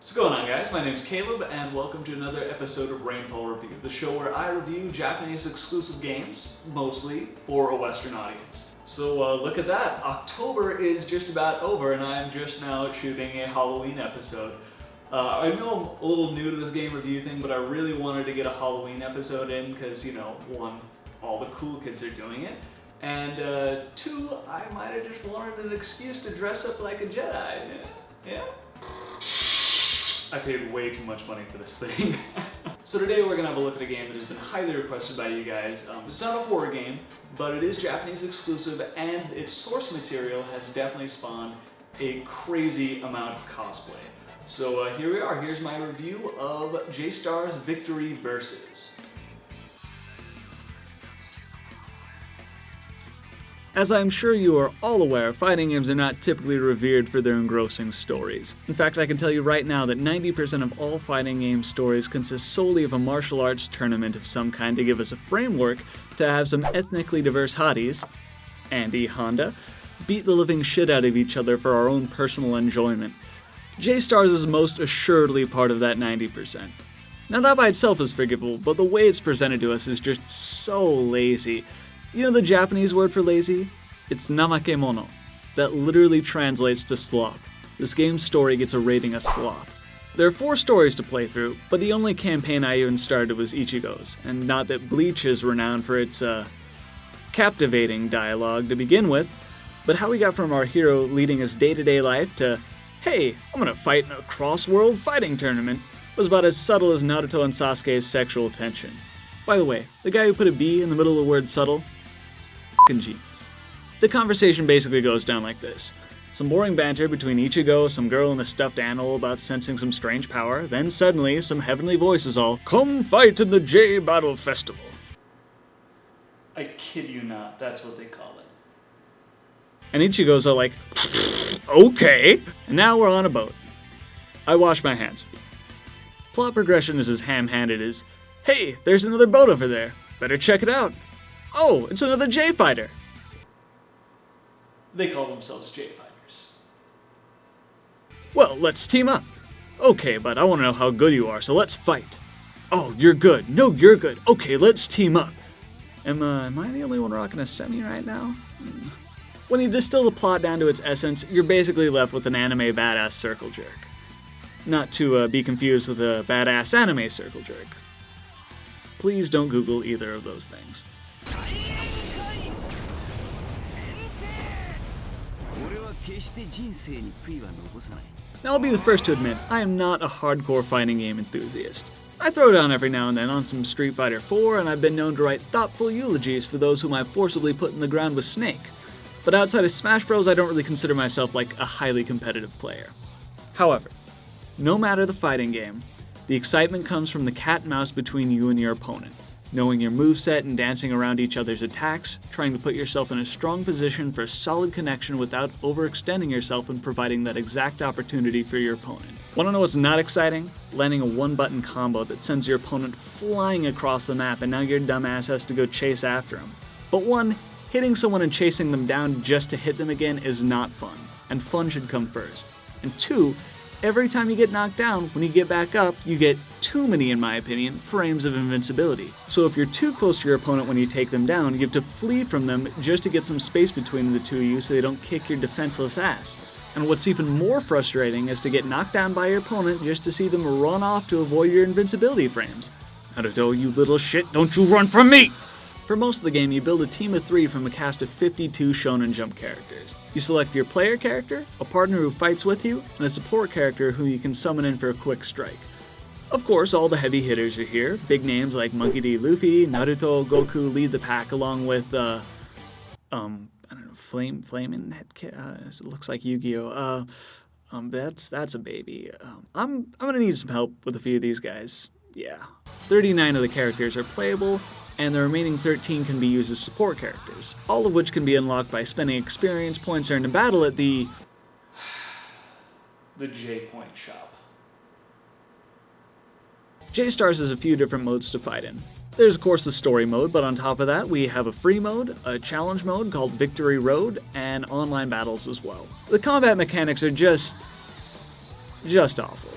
What's going on, guys? My name's Caleb, and welcome to another episode of Rainfall Review, the show where I review Japanese exclusive games, mostly for a Western audience. So look at that, October is just about over, and I'm just now shooting a Halloween episode. I know I'm a little new to this game review thing, but I really wanted to get a Halloween episode in because, you know, one, all the cool kids are doing it, and two, I might have just wanted an excuse to dress up like a Jedi. Yeah? I paid way too much money for this thing. So today we're gonna have a look at a game that has been highly requested by you guys. It's not a horror game, but it is Japanese exclusive, and its source material has definitely spawned a crazy amount of cosplay. So here we are. Here's my review of Jay Star's Victory Versus. As I'm sure you are all aware, fighting games are not typically revered for their engrossing stories. In fact, I can tell you right now that 90% of all fighting game stories consist solely of a martial arts tournament of some kind to give us a framework to have some ethnically diverse hotties, Andy, Honda, beat the living shit out of each other for our own personal enjoyment. Jay Stars is most assuredly part of that 90%. Now that by itself is forgivable, but the way it's presented to us is just so lazy. You know the Japanese word for lazy? It's namakemono. That literally translates to sloth. This game's story gets a rating of sloth. There are 4 stories to play through, but the only campaign I even started was Ichigo's, and not that Bleach is renowned for its, captivating dialogue to begin with, but how we got from our hero leading his day-to-day life to, hey, I'm gonna fight in a cross-world fighting tournament, was about as subtle as Naruto and Sasuke's sexual tension. By the way, the guy who put a B in the middle of the word subtle, genius. The conversation basically goes down like this. Some boring banter between Ichigo, some girl, and a stuffed animal about sensing some strange power, then suddenly some heavenly voices all, "Come fight in the J Battle Festival." I kid you not, that's what they call it. And Ichigo's all like, okay, and now we're on a boat. I wash my hands. Plot progression is as ham-handed as, hey, there's another boat over there, better check it out. Oh, it's another J-Fighter. They call themselves J-Fighters. Well, let's team up. Okay, but I want to know how good you are, so let's fight. Oh, you're good. No, you're good. Okay, let's team up. Am I the only one rocking a semi right now? When you distill the plot down to its essence, you're basically left with an anime badass circle jerk. Not to be confused with a badass anime circle jerk. Please don't Google either of those things. Now I'll be the first to admit, I am not a hardcore fighting game enthusiast. I throw down every now and then on some Street Fighter 4, and I've been known to write thoughtful eulogies for those whom I forcibly put in the ground with Snake. But outside of Smash Bros, I don't really consider myself like a highly competitive player. However, no matter the fighting game, the excitement comes from the cat and mouse between you and your opponent. Knowing your moveset and dancing around each other's attacks, trying to put yourself in a strong position for a solid connection without overextending yourself and providing that exact opportunity for your opponent. Wanna know what's not exciting? Landing a one-button combo that sends your opponent flying across the map and now your dumbass has to go chase after him. But 1, hitting someone and chasing them down just to hit them again is not fun, and fun should come first. And 2, every time you get knocked down, when you get back up, you get too many, in my opinion, frames of invincibility. So if you're too close to your opponent when you take them down, you have to flee from them just to get some space between the two of you so they don't kick your defenseless ass. And what's even more frustrating is to get knocked down by your opponent just to see them run off to avoid your invincibility frames. Naruto, you little shit, don't you run from me! For most of the game, you build a team of 3 from a cast of 52 Shonen Jump characters. You select your player character, a partner who fights with you, and a support character who you can summon in for a quick strike. Of course, all the heavy hitters are here. Big names like Monkey D. Luffy, Naruto, Goku lead the pack along with, I don't know, Flamin' Head Kid, it looks like Yu-Gi-Oh! That's a baby. I'm gonna need some help with a few of these guys. Yeah. 39 of the characters are playable, and the remaining 13 can be used as support characters, all of which can be unlocked by spending experience points earned in battle at the J-Point shop. J-Stars has a few different modes to fight in. There's of course the story mode, but on top of that we have a free mode, a challenge mode called Victory Road, and online battles as well. The combat mechanics are just awful.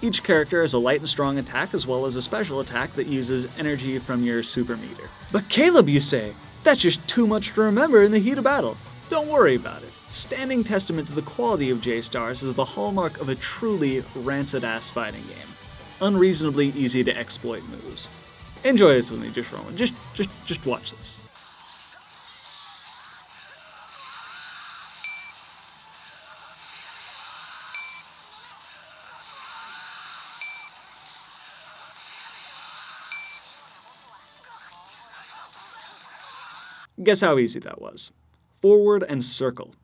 Each character has a light and strong attack as well as a special attack that uses energy from your super meter. But Caleb, you say? That's just too much to remember in the heat of battle. Don't worry about it. Standing testament to the quality of J-Stars is the hallmark of a truly rancid-ass fighting game. Unreasonably easy to exploit moves. Enjoy this with me, just Roman. Just watch this. Guess how easy that was. Forward and circle.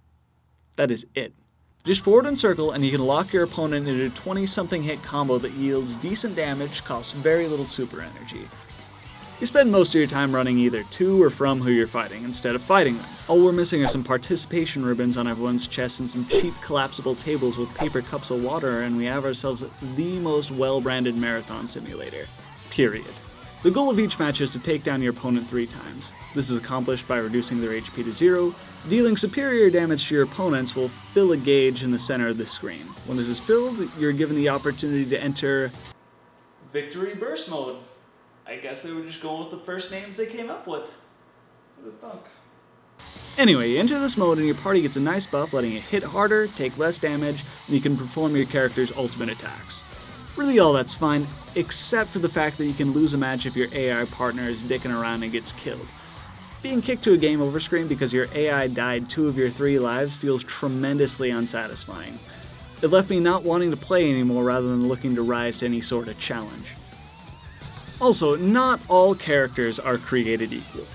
That is it. Just forward and circle and you can lock your opponent into a 20-something hit combo that yields decent damage, costs very little super energy. You spend most of your time running either to or from who you're fighting instead of fighting them. All we're missing are some participation ribbons on everyone's chest and some cheap collapsible tables with paper cups of water, and we have ourselves the most well-branded marathon simulator. Period. The goal of each match is to take down your opponent 3 times. This is accomplished by reducing their HP to 0. Dealing superior damage to your opponents will fill a gauge in the center of the screen. When this is filled, you're given the opportunity to enter Victory Burst Mode. I guess they were just going with the first names they came up with. Who'd have thunk? Anyway, you enter this mode and your party gets a nice buff letting it hit harder, take less damage, and you can perform your character's ultimate attacks. Really all that's fine, except for the fact that you can lose a match if your AI partner is dicking around and gets killed. Being kicked to a game over screen because your AI died 2 of your 3 lives feels tremendously unsatisfying. It left me not wanting to play anymore rather than looking to rise to any sort of challenge. Also, not all characters are created equal.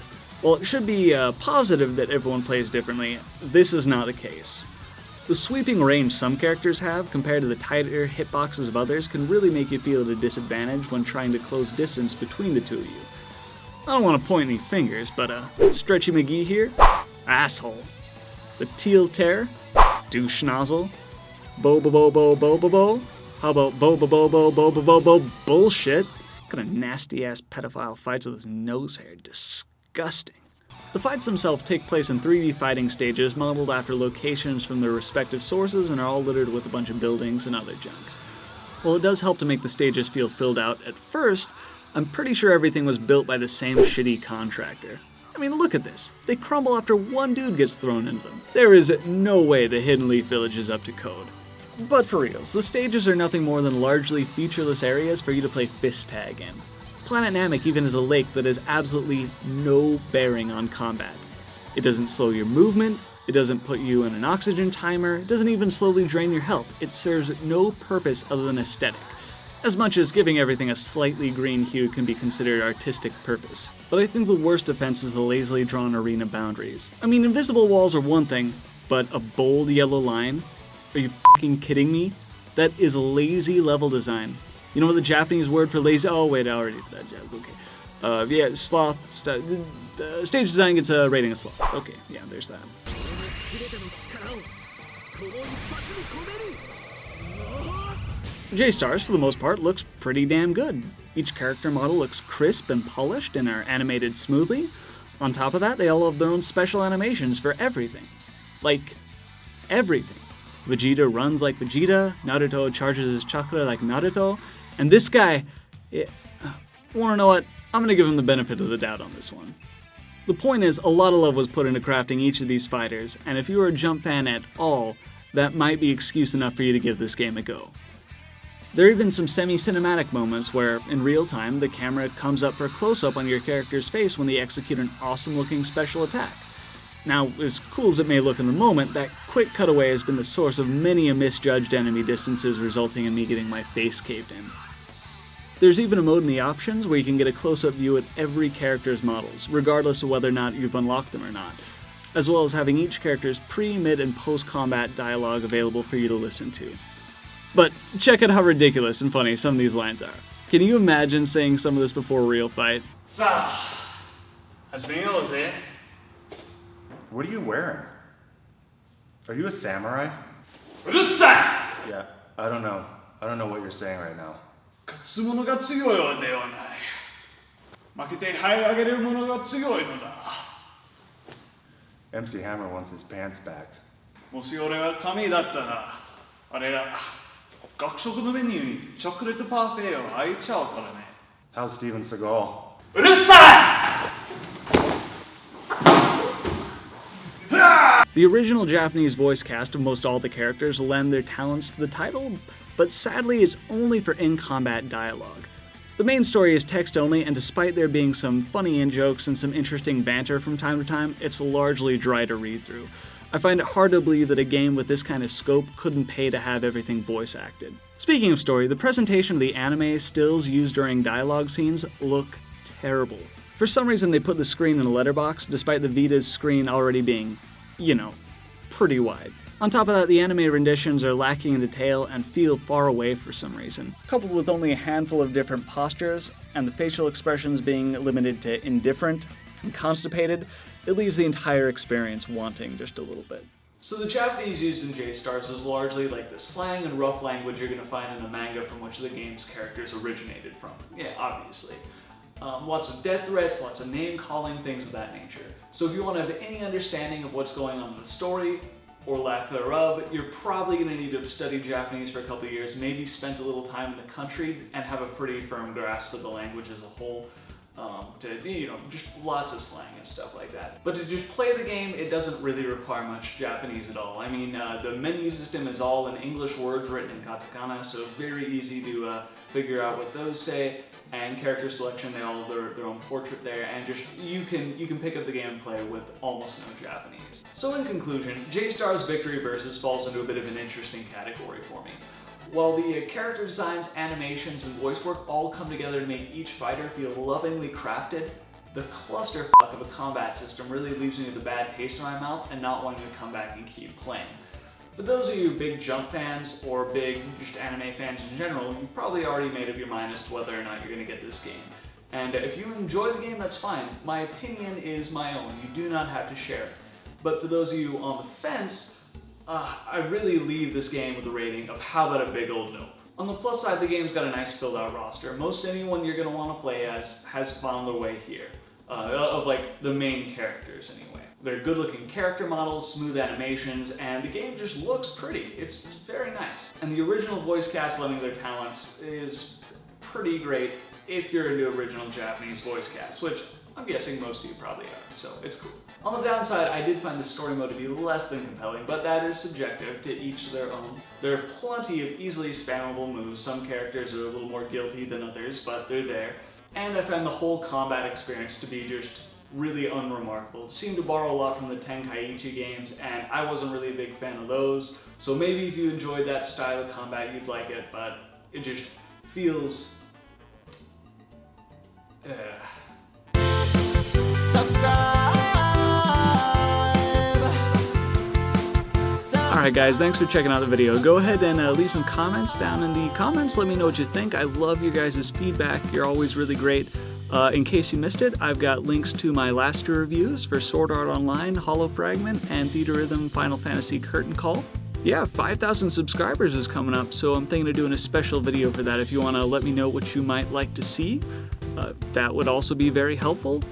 While it should be positive that everyone plays differently, this is not the case. The sweeping range some characters have, compared to the tighter hitboxes of others, can really make you feel at a disadvantage when trying to close distance between the 2 of you. I don't want to point any fingers, but Stretchy McGee here? Asshole. The Teal Tear? Douche Nozzle? Bo-bo-bo-bo-bo-bo-bo? How about bo-bo-bo-bo-bo-bo-bo bullshit? What kind of nasty-ass pedophile fights with his nose hair? Disgusting. The fights themselves take place in 3D fighting stages modeled after locations from their respective sources and are all littered with a bunch of buildings and other junk. While it does help to make the stages feel filled out at first, I'm pretty sure everything was built by the same shitty contractor. I mean, look at this. They crumble after 1 dude gets thrown into them. There is no way the Hidden Leaf Village is up to code. But for reals, the stages are nothing more than largely featureless areas for you to play fist tag in. Planet Namek even has a lake that has absolutely no bearing on combat. It doesn't slow your movement, it doesn't put you in an oxygen timer, it doesn't even slowly drain your health. It serves no purpose other than aesthetic. As much as giving everything a slightly green hue can be considered artistic purpose. But I think the worst offense is the lazily drawn arena boundaries. I mean, invisible walls are one thing, but a bold yellow line? Are you f***ing kidding me? That is lazy level design. You know what the Japanese word for lazy... Oh, wait, I already did that joke. Okay. Yeah, sloth... stage design gets a rating of sloth. Okay, yeah, there's that. J-Stars, for the most part, looks pretty damn good. Each character model looks crisp and polished and are animated smoothly. On top of that, they all have their own special animations for everything. Like, everything. Vegeta runs like Vegeta, Naruto charges his chakra like Naruto, and this guy, wanna know what? I'm gonna give him the benefit of the doubt on this one. The point is, a lot of love was put into crafting each of these fighters, and if you are a Jump fan at all, that might be excuse enough for you to give this game a go. There are even some semi-cinematic moments where, in real time, the camera comes up for a close-up on your character's face when they execute an awesome-looking special attack. Now, as cool as it may look in the moment, that quick cutaway has been the source of many a misjudged enemy distances, resulting in me getting my face caved in. There's even a mode in the options where you can get a close-up view at every character's models, regardless of whether or not you've unlocked them or not, as well as having each character's pre-, mid-, and post-combat dialogue available for you to listen to. But check out how ridiculous and funny some of these lines are. Can you imagine saying some of this before a real fight? What are you wearing? Are you a samurai? Yeah, I don't know. I don't know what you're saying right now. MC Hammer wants his pants back. 学食のメニューにチョコレートパフェを開いちゃうからね。 How's Steven Seagal? うるさい! The original Japanese voice cast of most all the characters lend their talents to the title, but sadly it's only for in-combat dialogue. The main story is text-only, and despite there being some funny in-jokes and some interesting banter from time to time, it's largely dry to read through. I find it hard to believe that a game with this kind of scope couldn't pay to have everything voice-acted. Speaking of story, the presentation of the anime stills used during dialogue scenes look terrible. For some reason they put the screen in a letterbox, despite the Vita's screen already being, you know, pretty wide. On top of that, the anime renditions are lacking in detail and feel far away for some reason. Coupled with only a handful of different postures, and the facial expressions being limited to indifferent and constipated, it leaves the entire experience wanting just a little bit. So the Japanese used in J-Stars is largely like the slang and rough language you're going to find in the manga from which the game's characters originated from. Yeah, obviously. Lots of death threats, lots of name-calling, things of that nature. So if you want to have any understanding of what's going on in the story, or lack thereof, you're probably going to need to have studied Japanese for a couple of years, maybe spent a little time in the country, and have a pretty firm grasp of the language as a whole. Just lots of slang and stuff like that. But to just play the game, it doesn't really require much Japanese at all. I mean, the menu system is all in English words written in katakana, so it's very easy to figure out what those say. And character selection, they all have their own portrait there, and just you can pick up the game and play with almost no Japanese. So in conclusion, J-Star's Victory Versus falls into a bit of an interesting category for me. While the character designs, animations, and voice work all come together to make each fighter feel lovingly crafted, the clusterfuck of a combat system really leaves me with a bad taste in my mouth and not wanting to come back and keep playing. For those of you big Jump fans, or big just anime fans in general, you've probably already made up your mind as to whether or not you're going to get this game. And if you enjoy the game, that's fine. My opinion is my own. You do not have to share it. But for those of you on the fence, I really leave this game with a rating of how about a big old nope. On the plus side, the game's got a nice filled out roster. Most anyone you're going to want to play as has found their way here. Of like the main characters anyway. They're good looking character models, smooth animations, and the game just looks pretty. It's very nice. And the original voice cast lending their talents is pretty great if you're into original Japanese voice cast, which I'm guessing most of you probably are, so it's cool. On the downside, I did find the story mode to be less than compelling, but that is subjective, to each their own. There are plenty of easily spammable moves. Some characters are a little more guilty than others, but they're there. And I found the whole combat experience to be just really unremarkable. It seemed to borrow a lot from the Tenkaichi games, and I wasn't really a big fan of those. So maybe if you enjoyed that style of combat, you'd like it, but it just feels... Alright guys, thanks for checking out the video. Go ahead and leave some comments down in the comments. Let me know what you think. I love your guys' feedback. You're always really great. In case you missed it, I've got links to my last two reviews for Sword Art Online, Hollow Fragment, and Theatrhythm Final Fantasy Curtain Call. Yeah, 5,000 subscribers is coming up, so I'm thinking of doing a special video for that if you want to let me know what you might like to see. That would also be very helpful.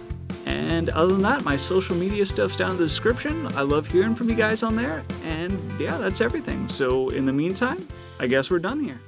And other than that, my social media stuff's down in the description. I love hearing from you guys on there, and yeah, that's everything. So in the meantime, I guess we're done here.